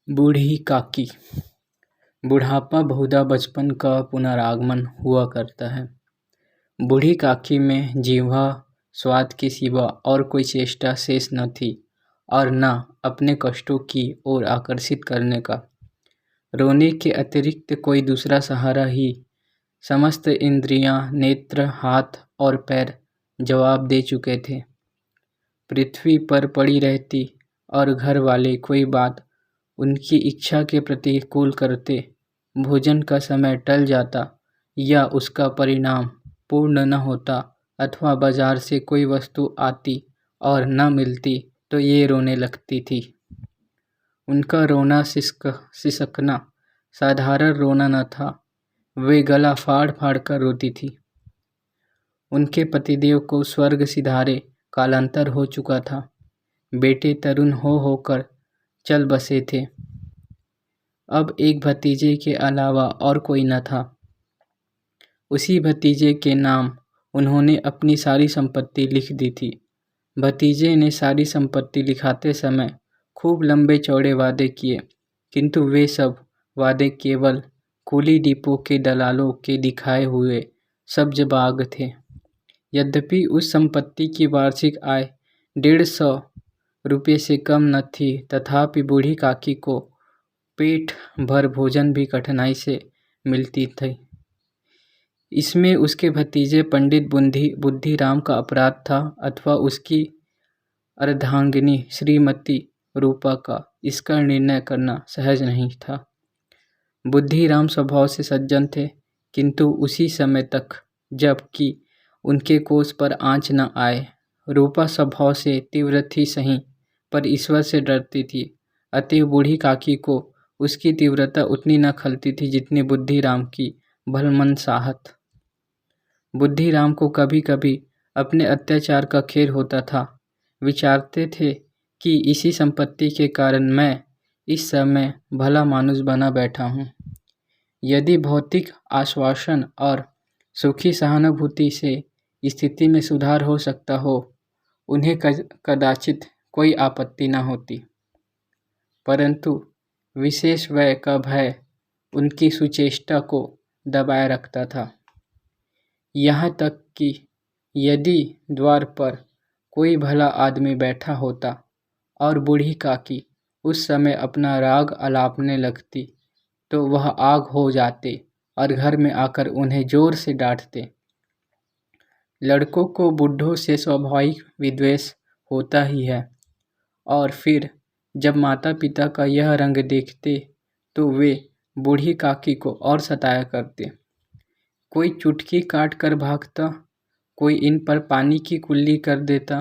बूढ़ी काकी। बुढ़ापा बहुधा बचपन का पुनरागमन हुआ करता है। बूढ़ी काकी में जिह्वा स्वाद के सिवा और कोई चेष्टा शेष न थी और न अपने कष्टों की ओर आकर्षित करने का। रोने के अतिरिक्त कोई दूसरा सहारा ही समस्त इंद्रियां, नेत्र, हाथ और पैर जवाब दे चुके थे। पृथ्वी पर पड़ी रहती और घर वाले कोई बात उनकी इच्छा के प्रतिकूल करते, भोजन का समय टल जाता या उसका परिणाम पूर्ण न होता अथवा बाजार से कोई वस्तु आती और न मिलती तो ये रोने लगती थी। उनका रोना सिसकना साधारण रोना न था, वे गला फाड़ फाड़ कर रोती थी। उनके पतिदेव को स्वर्ग सिधारे कालांतर हो चुका था। बेटे तरुण होकर चल बसे थे। अब एक भतीजे के अलावा और कोई न था। उसी भतीजे के नाम उन्होंने अपनी सारी संपत्ति लिख दी थी। भतीजे ने सारी संपत्ति लिखाते समय खूब लंबे चौड़े वादे किए, किंतु वे सब वादे केवल कुली डिपो के दलालों के दिखाए हुए सब्ज बाग थे। यद्यपि उस संपत्ति की वार्षिक आय 150 रुपये से कम न थी, तथापि बूढ़ी काकी को पेट भर भोजन भी कठिनाई से मिलती थी। इसमें उसके भतीजे पंडित बुद्धिराम का अपराध था अथवा उसकी अर्धांगिनी श्रीमती रूपा का, इसका निर्णय करना सहज नहीं था। बुद्धिराम स्वभाव से सज्जन थे, किंतु उसी समय तक जबकि उनके कोष पर आँच न आए। रूपा स्वभाव से तीव्र थी सही, पर ईश्वर से डरती थी, अतएव बूढ़ी काकी को उसकी तीव्रता उतनी न खलती थी जितनी बुद्धिराम की भलमनसाहत। बुद्धिराम को कभी कभी अपने अत्याचार का खेद होता था। विचारते थे कि इसी संपत्ति के कारण मैं इस समय भला मानुष बना बैठा हूँ। यदि भौतिक आश्वासन और सुखी सहानुभूति से स्थिति में सुधार हो सकता हो, उन्हें कदाचित कोई आपत्ति न होती, परंतु विशेष व्यय का भय उनकी सुचेष्टा को दबाए रखता था। यहाँ तक कि यदि द्वार पर कोई भला आदमी बैठा होता और बूढ़ी काकी उस समय अपना राग अलापने लगती, तो वह आग हो जाते और घर में आकर उन्हें जोर से डांटते। लड़कों को बूढ़ों से स्वाभाविक विद्वेष होता ही है, और फिर जब माता पिता का यह रंग देखते तो वे बूढ़ी काकी को और सताया करते। कोई चुटकी काट कर भागता, कोई इन पर पानी की कुल्ली कर देता।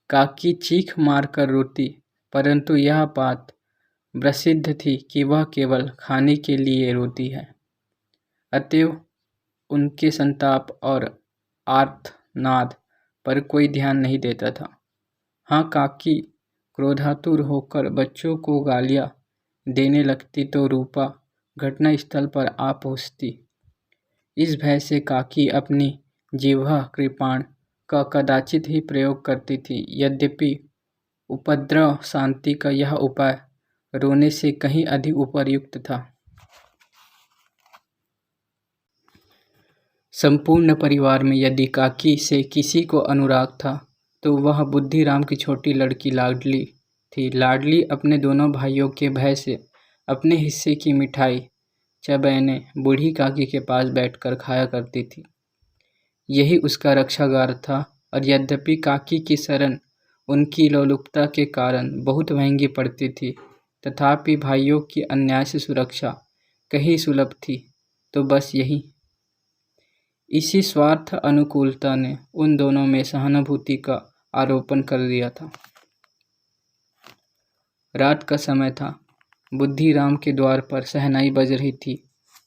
काकी चीख मार कर रोती, परंतु यह बात प्रसिद्ध थी कि वह केवल खाने के लिए रोती है, अतएव उनके संताप और आर्तनाद पर कोई ध्यान नहीं देता था। हाँ, काकी क्रोधातुर होकर बच्चों को गालियाँ देने लगती तो रूपा घटनास्थल पर आ पहुँचती। इस भय से काकी अपनी जिह्वा कृपाण का कदाचित ही प्रयोग करती थी। यद्यपि उपद्रव शांति का यह उपाय रोने से कहीं अधिक उपयुक्त था। संपूर्ण परिवार में यदि काकी से किसी को अनुराग था तो वह बुद्धिराम की छोटी लड़की लाडली थी। लाडली अपने दोनों भाइयों के भय से अपने हिस्से की मिठाई चबैने बूढ़ी काकी के पास बैठकर खाया करती थी। यही उसका रक्षागार था, और यद्यपि काकी की शरण उनकी लोलुपता के कारण बहुत महंगी पड़ती थी, तथापि भाइयों की अन्याय से सुरक्षा कहीं सुलभ थी। तो बस इसी स्वार्थ अनुकूलता ने उन दोनों में सहानुभूति का आरोपण कर दिया था। रात का समय था। बुद्धिराम के द्वार पर शहनाई बज रही थी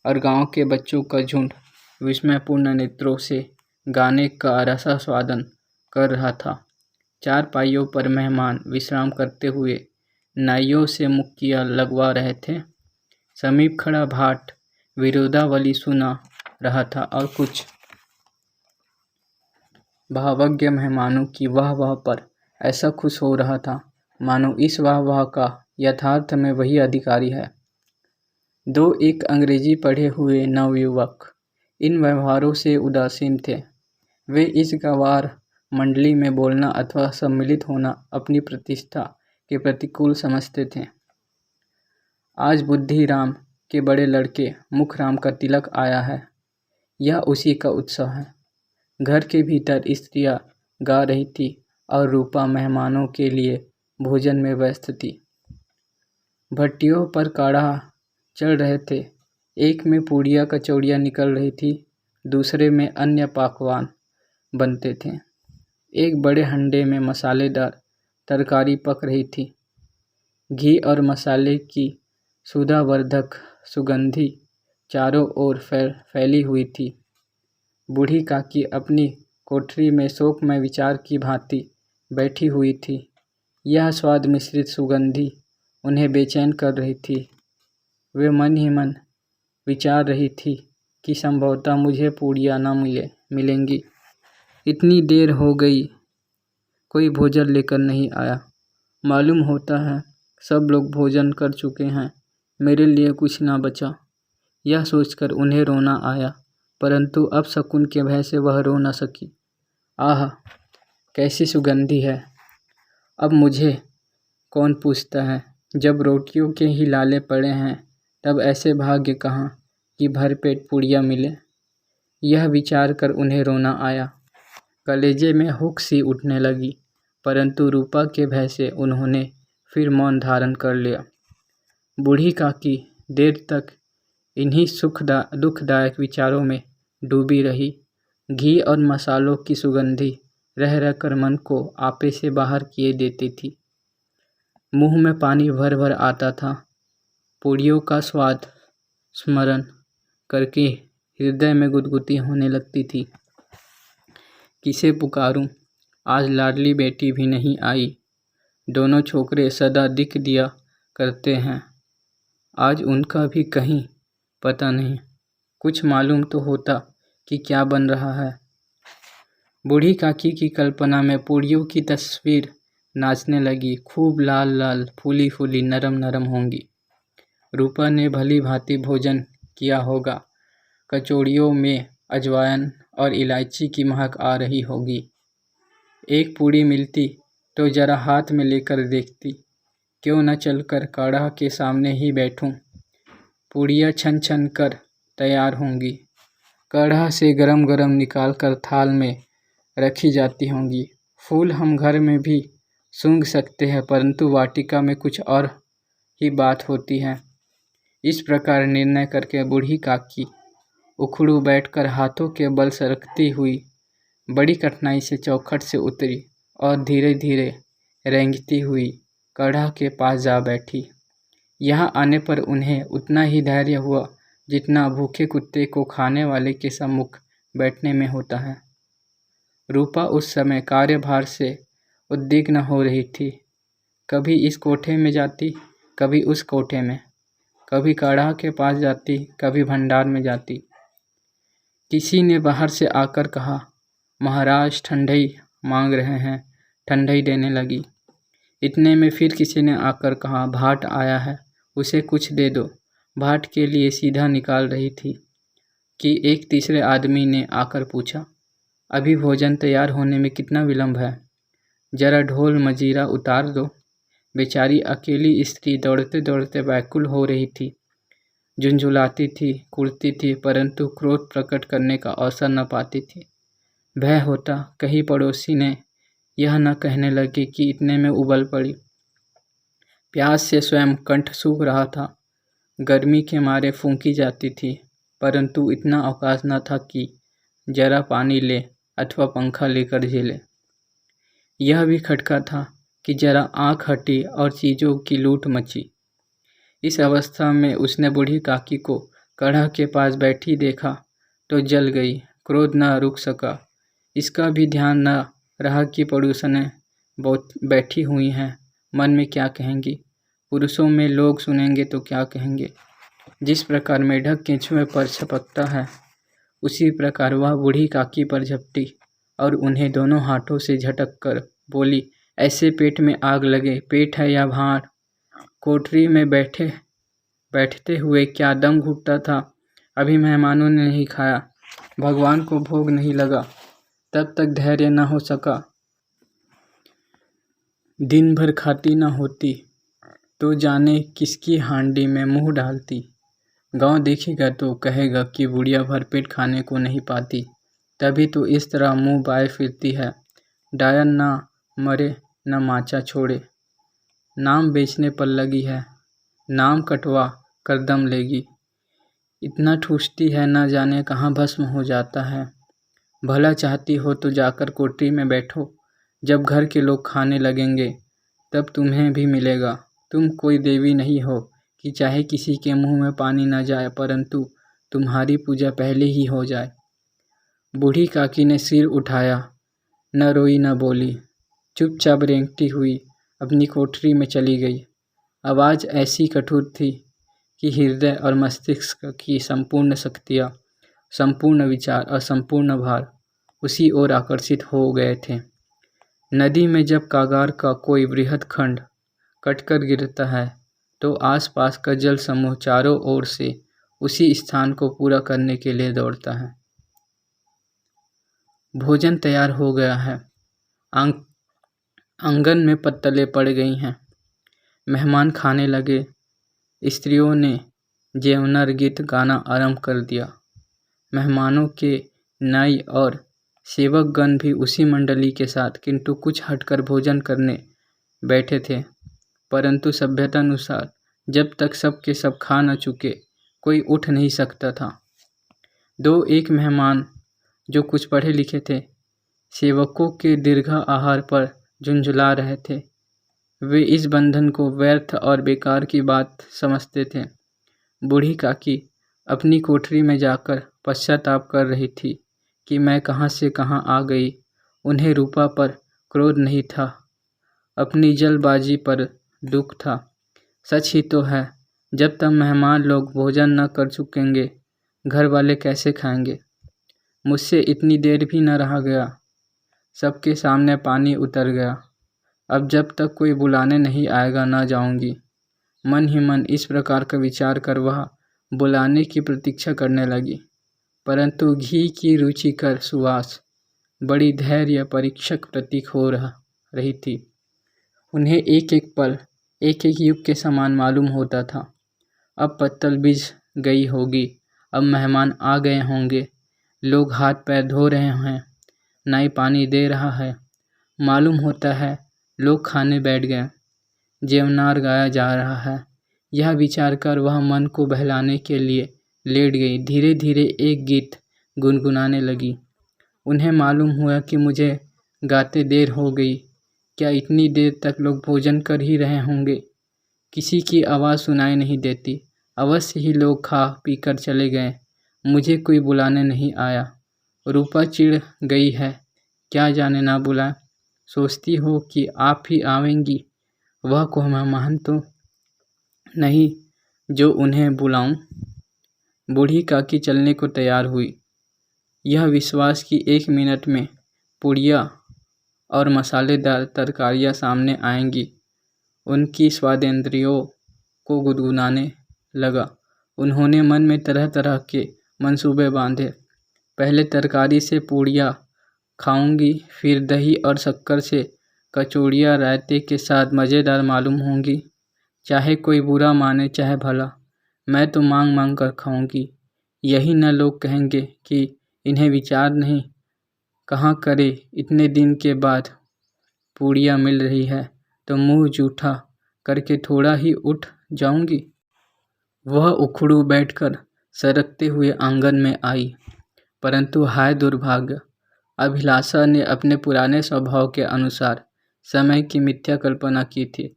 और गांव के बच्चों का झुंड विस्मयपूर्ण नेत्रों से गाने का रसास्वादन कर रहा था। चारपाइयों पर मेहमान विश्राम करते हुए नाइयों से मुक्कियाँ लगवा रहे थे। समीप खड़ा भाट विरोधावली सुना रहा था और कुछ भावज्ञ मेहमानों की वाह वाह पर ऐसा खुश हो रहा था मानो इस वाह-वाह का यथार्थ में वही अधिकारी है। एक अंग्रेजी पढ़े हुए नवयुवक इन व्यवहारों से उदासीन थे। वे इस गंवार मंडली में बोलना अथवा सम्मिलित होना अपनी प्रतिष्ठा के प्रतिकूल समझते थे। आज बुद्धिराम के बड़े लड़के मुखराम का तिलक आया है, यह उसी का उत्सव है। घर के भीतर स्त्रियां गा रही थी और रूपा मेहमानों के लिए भोजन में व्यस्त थी। भट्टियों पर काढ़ा चल रहे थे। एक में पूड़ियाँ कचौड़ियाँ निकल रही थी, दूसरे में अन्य पकवान बनते थे। एक बड़े हंडे में मसालेदार तरकारी पक रही थी। घी और मसाले की सुधावर्धक सुगंधी चारों ओर फैली हुई थी। बूढ़ी काकी अपनी कोठरी में शोकमय विचार की भांति बैठी हुई थी। यह स्वाद मिश्रित सुगंधी उन्हें बेचैन कर रही थी। वे मन ही मन विचार रही थी कि संभवतः मुझे पूड़ियाँ न मिलेंगी। इतनी देर हो गई, कोई भोजन लेकर नहीं आया। मालूम होता है सब लोग भोजन कर चुके हैं, मेरे लिए कुछ ना बचा। यह सोचकर उन्हें रोना आया, परंतु अब शकुन के भय से वह रो न सकी। आह, कैसी सुगंधी है! अब मुझे कौन पूछता है, जब रोटियों के ही लाले पड़े हैं तब ऐसे भाग्य कहाँ कि भरपेट पूड़ियाँ मिले। यह विचार कर उन्हें रोना आया। कलेजे में हुक सी उठने लगी, परंतु रूपा के भय से उन्होंने फिर मौन धारण कर लिया। बूढ़ी काकी देर तक इन्हीं दुखदायक विचारों में डूबी रही। घी और मसालों की सुगंधी रह रहकर मन को आपे से बाहर किए देती थी। मुंह में पानी भर भर आता था। पूड़ियों का स्वाद स्मरण करके हृदय में गुदगुदी होने लगती थी। किसे पुकारूं? आज लाडली बेटी भी नहीं आई। दोनों छोकरे सदा दिख दिया करते हैं, आज उनका भी कहीं पता नहीं। कुछ मालूम तो होता कि क्या बन रहा है। बूढ़ी काकी की कल्पना में पूड़ियों की तस्वीर नाचने लगी। खूब लाल लाल, फूली फूली, नरम नरम होंगी। रूपा ने भली भांति भोजन किया होगा। कचौड़ियों में अजवाइन और इलायची की महक आ रही होगी। एक पूड़ी मिलती तो जरा हाथ में लेकर देखती, क्यों न चलकर काढ़ा के सामने ही बैठूं। पूड़ियाँ छन छन कर तैयार होंगी। काढ़ा से गरम गरम निकाल कर थाल में रखी जाती होंगी। फूल हम घर में भी सूंघ सकते हैं, परंतु वाटिका में कुछ और ही बात होती है। इस प्रकार निर्णय करके बूढ़ी काकी उखड़ू बैठकर हाथों के बल सरकती हुई बड़ी कठिनाई से चौखट से उतरी और धीरे धीरे रेंगती हुई काढ़ा के पास जा बैठी। यहाँ आने पर उन्हें उतना ही धैर्य हुआ जितना भूखे कुत्ते को खाने वाले के सम्मुख बैठने में होता है। रूपा उस समय कार्यभार से उद्विग्न हो रही थी। कभी इस कोठे में जाती, कभी उस कोठे में, कभी काढ़ा के पास जाती, कभी भंडार में जाती। किसी ने बाहर से आकर कहा, महाराज ठंडई मांग रहे हैं। ठंडई देने लगी। इतने में फिर किसी ने आकर कहा, भाट आया है, उसे कुछ दे दो। भाट के लिए सीधा निकाल रही थी कि एक तीसरे आदमी ने आकर पूछा, अभी भोजन तैयार होने में कितना विलंब है? जरा ढोल मजीरा उतार दो। बेचारी अकेली स्त्री दौड़ते दौड़ते व्याकुल हो रही थी। झुंझुलाती थी, कुड़ती थी, परंतु क्रोध प्रकट करने का अवसर न पाती थी। भय होता कहीं पड़ोसी ने यह न कहने लगे कि इतने में उबल पड़ी। प्यास से स्वयं कंठ सूख रहा था। गर्मी के मारे फूंकी जाती थी, परंतु इतना अवकाश न था कि जरा पानी ले अथवा पंखा लेकर झेले। यह भी खटका था कि जरा आँख हटी और चीज़ों की लूट मची। इस अवस्था में उसने बूढ़ी काकी को कढ़ा के पास बैठी देखा तो जल गई। क्रोध न रुक सका। इसका भी ध्यान न रहा कि पड़ोसनें बैठी हुई हैं। मन में क्या कहेंगी? पुरुषों में लोग सुनेंगे तो क्या कहेंगे? जिस प्रकार मेढक केंचुए पर छपकता है, उसी प्रकार वह बूढ़ी काकी पर झपटी और उन्हें दोनों हाथों से झटक कर बोली, ऐसे पेट में आग लगे, पेट है या भार। कोठरी में बैठते हुए क्या दम घुटता था। अभी मेहमानों ने नहीं खाया, भगवान को भोग नहीं लगा, तब तक धैर्य न हो सका। दिन भर खाती न होती तो जाने किसकी हांडी में मुंह डालती। गांव देखेगा तो कहेगा कि बुढ़िया भरपेट खाने को नहीं पाती, तभी तो इस तरह मुंह बाए फिरती है। डायन ना मरे न माचा छोड़े, नाम बेचने पर लगी है, नाम कटवा कर दम लेगी। इतना ठूसती है न जाने कहाँ भस्म हो जाता है। भला चाहती हो तो जाकर कोठरी में बैठो, जब घर के लोग खाने लगेंगे तब तुम्हें भी मिलेगा। तुम कोई देवी नहीं हो कि चाहे किसी के मुंह में पानी न जाए, परंतु तुम्हारी पूजा पहले ही हो जाए। बूढ़ी काकी ने सिर उठाया, न रोई न बोली, चुपचाप रेंगती हुई अपनी कोठरी में चली गई। आवाज़ ऐसी कठोर थी कि हृदय और मस्तिष्क की संपूर्ण शक्तियाँ, संपूर्ण विचार और संपूर्ण भार उसी ओर आकर्षित हो गए थे। नदी में जब कागार का कोई बृहद खंड कटकर गिरता है तो आसपास का जल समूह चारों ओर से उसी स्थान को पूरा करने के लिए दौड़ता है। भोजन तैयार हो गया है। आंगन में पत्तलें पड़ गई हैं। मेहमान खाने लगे। स्त्रियों ने जेवनर गीत गाना आरंभ कर दिया। मेहमानों के नाई और सेवकगण भी उसी मंडली के साथ किंतु कुछ हटकर भोजन करने बैठे थे, परंतु सभ्यतानुसार जब तक सब के सब खा न चुके कोई उठ नहीं सकता था। दो एक मेहमान जो कुछ पढ़े लिखे थे, सेवकों के दीर्घ आहार पर झुंझुला रहे थे। वे इस बंधन को व्यर्थ और बेकार की बात समझते थे। बूढ़ी काकी अपनी कोठरी में जाकर पश्चाताप कर रही थी कि मैं कहाँ से कहाँ आ गई। उन्हें रूपा पर क्रोध नहीं था, अपनी जल्दबाजी पर दुख था। सच ही तो है, जब तक मेहमान लोग भोजन न कर चुकेंगे घर वाले कैसे खाएंगे। मुझसे इतनी देर भी न रहा गया, सबके सामने पानी उतर गया। अब जब तक कोई बुलाने नहीं आएगा न जाऊंगी। मन ही मन इस प्रकार का विचार कर वह बुलाने की प्रतीक्षा करने लगी, परंतु घी की रुचिकर सुवास बड़ी धैर्य परीक्षक प्रतीक हो रही थी। उन्हें एक एक पल एक एक युग के समान मालूम होता था। अब पत्तल बिछ गई होगी, अब मेहमान आ गए होंगे, लोग हाथ पैर धो रहे हैं, नाई पानी दे रहा है, मालूम होता है लोग खाने बैठ गए, जेवनार गाया जा रहा है। यह विचार कर वह मन को बहलाने के लिए लेट गई। धीरे धीरे एक गीत गुनगुनाने लगी। उन्हें मालूम हुआ कि मुझे गाते देर हो गई। क्या इतनी देर तक लोग भोजन कर ही रहे होंगे? किसी की आवाज़ सुनाई नहीं देती। अवश्य ही लोग खा पी कर चले गए, मुझे कोई बुलाने नहीं आया। रूपा चिढ़ गई है, क्या जाने ना बुलाए। सोचती हो कि आप ही आवेंगी, वह को मेहमान तो नहीं जो उन्हें बुलाऊं। बूढ़ी काकी चलने को तैयार हुई, यह विश्वास कि 1 मिनट में पुड़िया और मसालेदार तरकारियां सामने आएंगी। उनकी स्वादेंद्रियों को गुदगुदाने लगा। उन्होंने मन में तरह तरह के मंसूबे बांधे। पहले तरकारी से पूड़ियाँ खाऊंगी, फिर दही और शक्कर से कचौड़ियाँ रायते के साथ मज़ेदार मालूम होंगी। चाहे कोई बुरा माने चाहे भला, मैं तो मांग मांग कर खाऊंगी। यही न लोग कहेंगे कि इन्हें विचार नहीं। कहाँ करे, इतने दिन के बाद पूड़ियाँ मिल रही है तो मुंह जूठा करके थोड़ा ही उठ जाऊंगी। वह उखड़ू बैठकर सरकते हुए आंगन में आई, परंतु हाय दुर्भाग्य, अभिलाषा ने अपने पुराने स्वभाव के अनुसार समय की मिथ्या कल्पना की थी।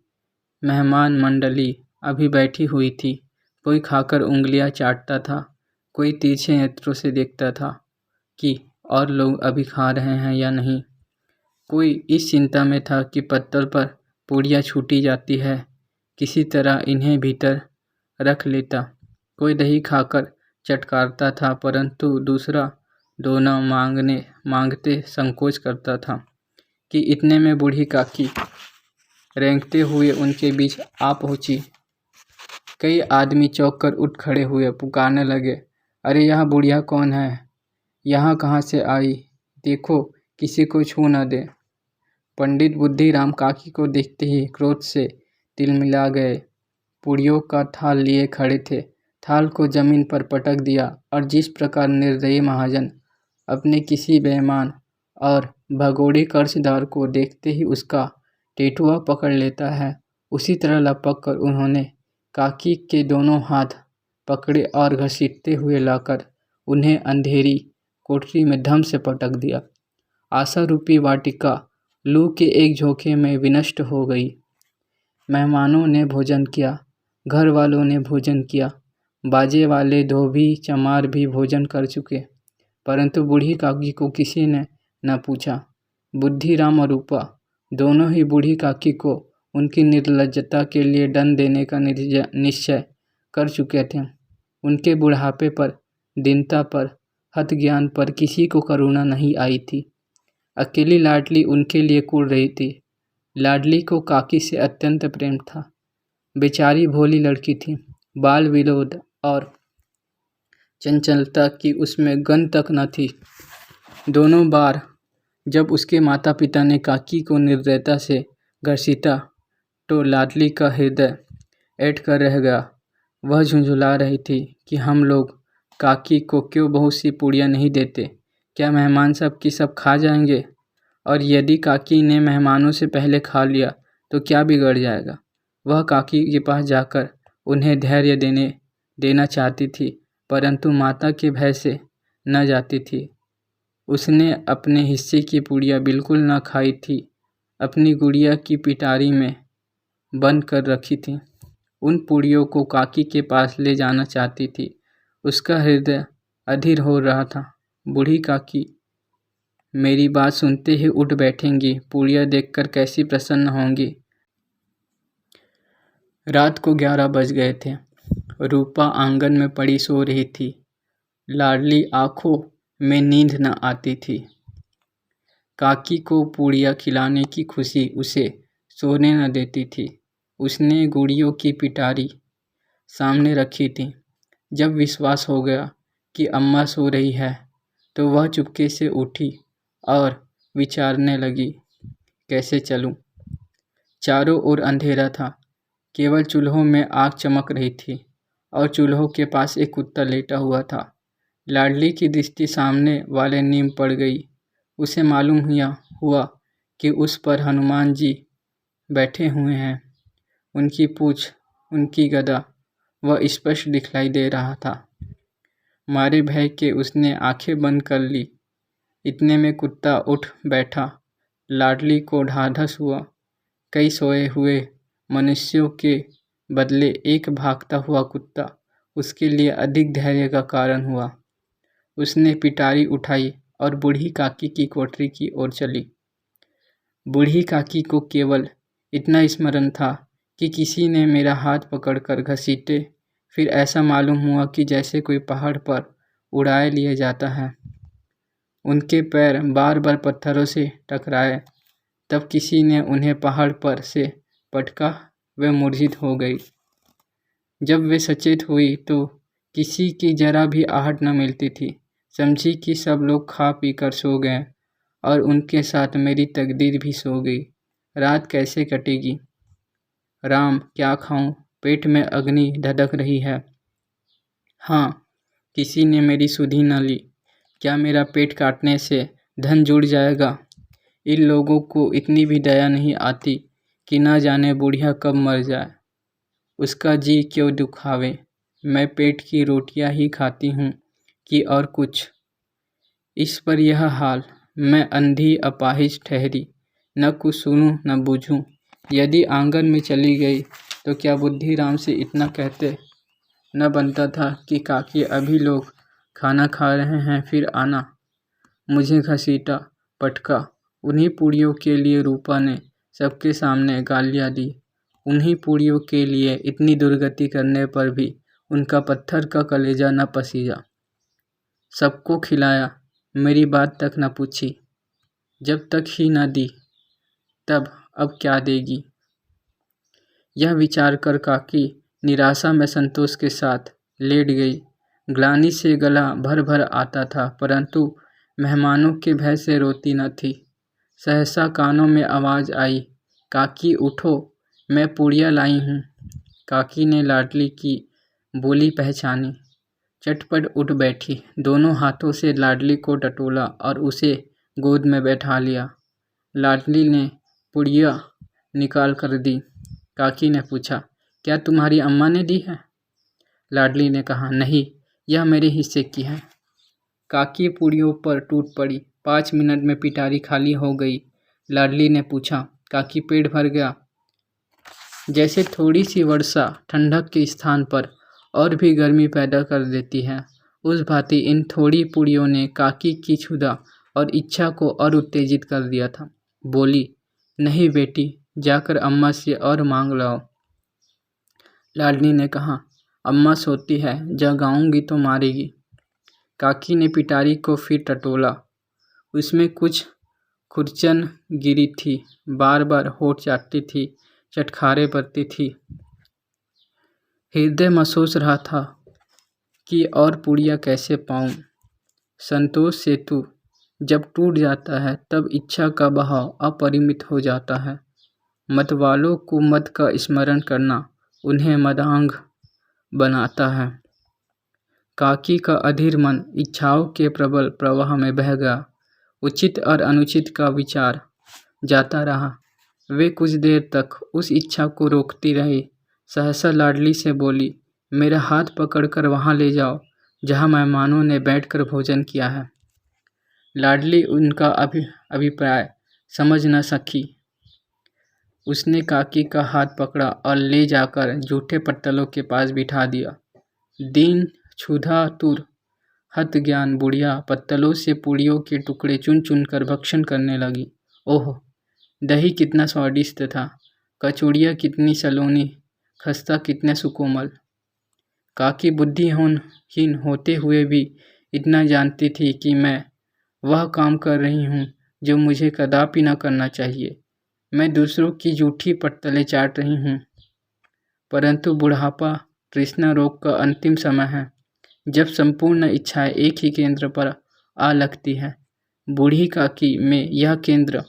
मेहमान मंडली अभी बैठी हुई थी। कोई खाकर उंगलियां चाटता था, कोई तिरछे नेत्रों से देखता था कि और लोग अभी खा रहे हैं या नहीं। कोई इस चिंता में था कि पत्तल पर पूड़ियाँ छूटी जाती है, किसी तरह इन्हें भीतर रख लेता। कोई दही खाकर चटकारता था, परंतु दूसरा दोना मांगते संकोच करता था कि इतने में बूढ़ी काकी रेंगते हुए उनके बीच आ पहुंची। कई आदमी चौंक कर उठ खड़े हुए, पुकारने लगे, अरे यह बुढ़िया कौन है? यहाँ कहाँ से आई? देखो किसी को छू न दे। पंडित बुद्धिराम काकी को देखते ही क्रोध से तिलमिला गए। पूड़ियों का थाल लिए खड़े थे, थाल को जमीन पर पटक दिया और जिस प्रकार निर्दयी महाजन अपने किसी बेईमान और भगोड़े कर्जदार को देखते ही उसका टेटुआ पकड़ लेता है, उसी तरह लपक कर उन्होंने काकी के दोनों हाथ पकड़े और घसीटते हुए लाकर उन्हें अंधेरी कोठरी में धम से पटक दिया। आशा रूपी वाटिका लू के एक झोंके में विनष्ट हो गई। मेहमानों ने भोजन किया, घर वालों ने भोजन किया, बाजे वाले धोबी चमार भी भोजन कर चुके, परंतु बूढ़ी काकी को किसी ने न पूछा। बुद्धिराम और रूपा दोनों ही बूढ़ी काकी को उनकी निर्लज्जता के लिए दंड देने का निश्चय कर चुके थे। उनके बुढ़ापे पर, दीनता पर, हत ज्ञान पर किसी को करुणा नहीं आई थी। अकेली लाडली उनके लिए कुढ़ रही थी। लाडली को काकी से अत्यंत प्रेम था। बेचारी भोली लड़की थी, बाल विनोद और चंचलता की उसमें गंध तक न थी। दोनों बार जब उसके माता पिता ने काकी को निर्दयता से घसीटा तो लाडली का हृदय ऐंठ कर रह गया। वह झुंझुला रही थी कि हम लोग काकी को क्यों बहुत सी पूड़ियाँ नहीं देते, क्या मेहमान सब की सब खा जाएंगे? और यदि काकी ने मेहमानों से पहले खा लिया तो क्या बिगड़ जाएगा? वह काकी के पास जाकर उन्हें धैर्य देना चाहती थी, परंतु माता के भय से न जाती थी। उसने अपने हिस्से की पूड़ियाँ बिल्कुल न खाई थी, अपनी गुड़िया की पिटारी में बंद कर रखी थी। उन पूड़ियों को काकी के पास ले जाना चाहती थी। उसका हृदय अधीर हो रहा था। बूढ़ी काकी मेरी बात सुनते ही उठ बैठेंगी, पूड़ियाँ देखकर कैसी प्रसन्न होंगी। रात को 11 बज गए थे। रूपा आंगन में पड़ी सो रही थी। लाडली आंखों में नींद न आती थी। काकी को पूड़ियाँ खिलाने की खुशी उसे सोने न देती थी। उसने गुड़ियों की पिटारी सामने रखी थी। जब विश्वास हो गया कि अम्मा सो रही है तो वह चुपके से उठी और विचारने लगी, कैसे चलूं? चारों ओर अंधेरा था, केवल चूल्हों में आग चमक रही थी और चूल्हों के पास एक कुत्ता लेटा हुआ था। लाडली की दृष्टि सामने वाले नीम पड़ गई। उसे मालूम हुआ कि उस पर हनुमान जी बैठे हुए हैं। उनकी पूँछ, उनकी गदा वह स्पष्ट दिखलाई दे रहा था। मारे भय के उसने आंखें बंद कर ली। इतने में कुत्ता उठ बैठा। लाडली को ढाढ़स हुआ। कई सोए हुए मनुष्यों के बदले एक भागता हुआ कुत्ता उसके लिए अधिक धैर्य का कारण हुआ। उसने पिटारी उठाई और बूढ़ी काकी की कोठरी की ओर चली। बूढ़ी काकी को केवल इतना स्मरण था कि किसी ने मेरा हाथ पकड़कर घसीटे, फिर ऐसा मालूम हुआ कि जैसे कोई पहाड़ पर उड़ाए लिए जाता है। उनके पैर बार बार पत्थरों से टकराए, तब किसी ने उन्हें पहाड़ पर से पटका, वे मूर्छित हो गई। जब वे सचेत हुई तो किसी की जरा भी आहट न मिलती थी। समझी कि सब लोग खा पी कर सो गए और उनके साथ मेरी तकदीर भी सो गई। रात कैसे कटेगी? राम, क्या खाऊं? पेट में अग्नि धधक रही है। हाँ, किसी ने मेरी सुधि न ली। क्या मेरा पेट काटने से धन जुड़ जाएगा? इन लोगों को इतनी भी दया नहीं आती कि न जाने बुढ़िया कब मर जाए। उसका जी क्यों दुखावे। मैं पेट की रोटियां ही खाती हूँ कि और कुछ। इस पर यह हाल, मैं अंधी अपाहिज ठहरी, न कुछ सुनूं न बूझूं। यदि आंगन में चली गई तो क्या बुद्धिराम से इतना कहते न बनता था कि काकी अभी लोग खाना खा रहे हैं, फिर आना। मुझे घसीटा, पटका। उन्हीं पूड़ियों के लिए रूपा ने सबके सामने गालियाँ दी। उन्हीं पूड़ियों के लिए इतनी दुर्गति करने पर भी उनका पत्थर का कलेजा न पसीजा। सबको खिलाया, मेरी बात तक न पूछी। जब तक ही न दी तब अब क्या देगी। यह विचार कर काकी निराशा में संतोष के साथ लेट गई। ग्लानि से गला भर भर आता था, परंतु मेहमानों के भय से रोती न थी। सहसा कानों में आवाज़ आई, काकी उठो, मैं पूड़ियाँ लाई हूँ। काकी ने लाडली की बोली पहचानी, चटपट उठ बैठी, दोनों हाथों से लाडली को टटोला और उसे गोद में बैठा लिया। लाडली ने पुड़िया निकाल कर दी। काकी ने पूछा, क्या तुम्हारी अम्मा ने दी है? लाडली ने कहा, नहीं, यह मेरे हिस्से की है। काकी पुड़ियों पर टूट पड़ी। 5 मिनट में पिटारी खाली हो गई। लाडली ने पूछा, काकी पेट भर गया? जैसे थोड़ी सी वर्षा ठंडक के स्थान पर और भी गर्मी पैदा कर देती है, उस भांति इन थोड़ी पुड़ियों ने काकी की क्षुधा और इच्छा को और उत्तेजित कर दिया था। बोली, नहीं बेटी, जाकर अम्मा से और मांग लाओ। लाडली ने कहा, अम्मा सोती है, जगाऊंगी तो मारेगी। काकी ने पिटारी को फिर टटोला। उसमें कुछ खुरचन गिरी थी, बार बार होठ चाटती थी, चटखारे पड़ती थी। हृदय महसूस रहा था कि और पुड़िया कैसे पाऊं। संतोष सेतु जब टूट जाता है तब इच्छा का बहाव अपरिमित हो जाता है। मतवालों को मत का स्मरण करना उन्हें मदांग बनाता है। काकी का अधीर मन इच्छाओं के प्रबल प्रवाह में बह गया। उचित और अनुचित का विचार जाता रहा। वे कुछ देर तक उस इच्छा को रोकती रही। सहसा लाडली से बोली, मेरा हाथ पकड़कर वहाँ ले जाओ जहाँ मेहमानों ने बैठकर भोजन किया है। लाडली उनका अभिप्राय समझ न सकी। उसने काकी का हाथ पकड़ा और ले जाकर जूठे पत्तलों के पास बिठा दिया। दीन क्षुधा तुर हत ज्ञान बुढ़िया पत्तलों से पूड़ियों के टुकड़े चुन चुन कर भक्षण करने लगी। ओह, दही कितना स्वादिष्ट था, कचौड़ियाँ कितनी सलोनी, खस्ता कितने सुकोमल। काकी बुद्धिहीन होते हुए भी इतना जानती थी कि मैं वह काम कर रही हूँ जो मुझे कदापि न करना चाहिए। मैं दूसरों की जूठी पत्तलें चाट रही हूँ। परंतु बुढ़ापा तृष्णा रोग का अंतिम समय है, जब संपूर्ण इच्छाएं एक ही केंद्र पर आ लगती है। बूढ़ी काकी में यह केंद्र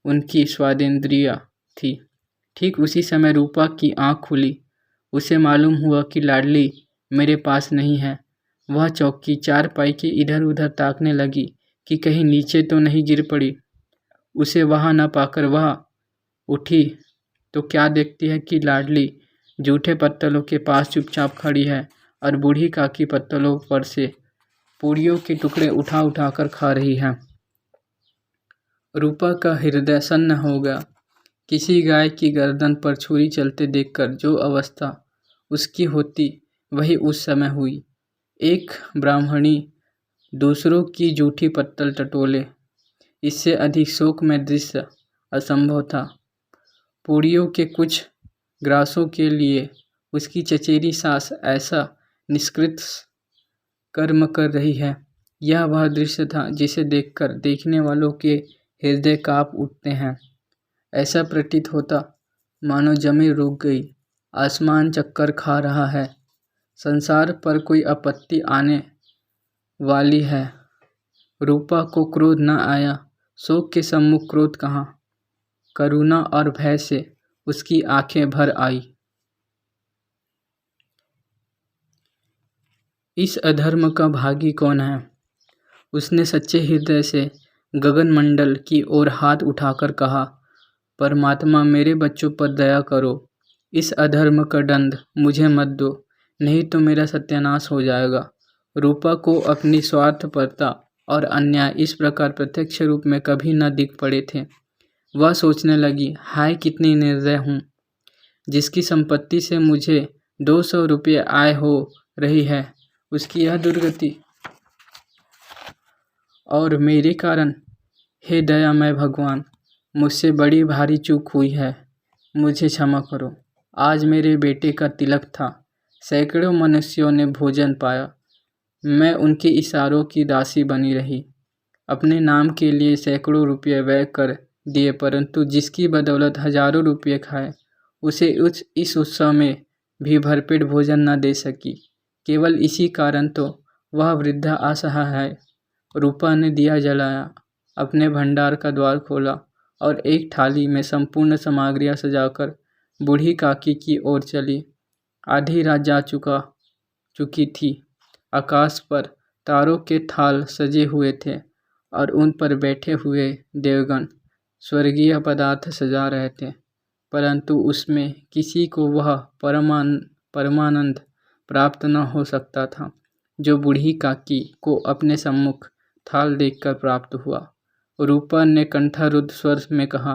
उनकी स्वादेंद्रिया थी। ठीक उसी समय रूपा की आंख खुली। उसे मालूम हुआ कि लाडली मेरे पास नहीं है। वह चौकी चारपाई के इधर उधर ताकने लगी कि कहीं नीचे तो नहीं गिर पड़ी। उसे वहाँ न पाकर वह उठी तो क्या देखती है कि लाडली जूठे पत्तलों के पास चुपचाप खड़ी है और बूढ़ी काकी पत्तलों पर से पूड़ियों के टुकड़े उठा उठा कर खा रही है। रूपा का हृदय सन्न हो गया। किसी गाय की गर्दन पर छुरी चलते देखकर जो अवस्था उसकी होती, वही उस समय हुई। एक ब्राह्मणी दूसरों की जूठी पत्तल टटोले, इससे अधिक शोकमय दृश्य असंभव था। पूड़ियों के कुछ ग्रासों के लिए उसकी चचेरी सास ऐसा निष्कृत कर्म कर रही है। यह वह दृश्य था जिसे देखकर देखने वालों के हृदय कांप उठते हैं। ऐसा प्रतीत होता मानो जमीन रुक गई, आसमान चक्कर खा रहा है, संसार पर कोई आपत्ति आने वाली है। रूपा को क्रोध न आया। शोक के सम्मुख क्रोध कहाँ। करुणा और भय से उसकी आंखें भर आई। इस अधर्म का भागी कौन है? उसने सच्चे हृदय से गगन मंडल की ओर हाथ उठाकर कहा, परमात्मा मेरे बच्चों पर दया करो। इस अधर्म का दंड मुझे मत दो, नहीं तो मेरा सत्यानाश हो जाएगा। रूपा को अपनी स्वार्थपरता और अन्याय इस प्रकार प्रत्यक्ष रूप में कभी न दिख पड़े थे। वह सोचने लगी, हाय कितनी निर्दय हूँ, जिसकी संपत्ति से मुझे 200 रुपये आय हो रही है, उसकी यह दुर्गति, और मेरे कारण। हे दयामय भगवान, मुझसे बड़ी भारी चूक हुई है, मुझे क्षमा करो। आज मेरे बेटे का तिलक था, सैकड़ों मनुष्यों ने भोजन पाया, मैं उनके इशारों की दासी बनी रही। अपने नाम के लिए सैकड़ों रुपये व्यय कर दिए, परंतु जिसकी बदौलत हजारों रुपये खाए, उसे इस उत्सव में भी भरपेट भोजन न दे सकी। केवल इसी कारण तो वह वृद्धा असहाय है। रूपा ने दिया जलाया, अपने भंडार का द्वार खोला और एक थाली में संपूर्ण सामग्रियां सजाकर बूढ़ी काकी की ओर चली। आधी रात जा चुकी थी। आकाश पर तारों के थाल सजे हुए थे और उन पर बैठे हुए देवगण स्वर्गीय पदार्थ सजा रहे थे, परंतु उसमें किसी को वह परमानंद प्राप्त न हो सकता था जो बूढ़ी काकी को अपने सम्मुख थाल देखकर प्राप्त हुआ। रूपा ने कंठारुद्ध स्वर में कहा,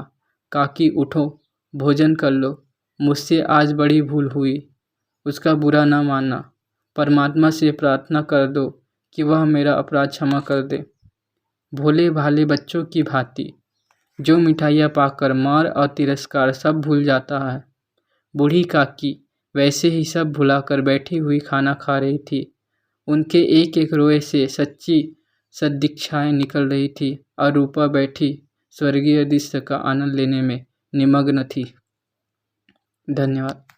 काकी उठो, भोजन कर लो। मुझसे आज बड़ी भूल हुई, उसका बुरा न मानना। परमात्मा से प्रार्थना कर दो कि वह मेरा अपराध क्षमा कर दे। भोले भाले बच्चों की भांति जो मिठाइयाँ पाकर मार और तिरस्कार सब भूल जाता है, बूढ़ी काकी वैसे ही सब भुलाकर बैठी हुई खाना खा रही थी। उनके एक एक रोए से सच्ची सद्दीक्षाएं निकल रही थी और रूपा बैठी स्वर्गीय दृश्य का आनंद लेने में निमग्न थी। धन्यवाद।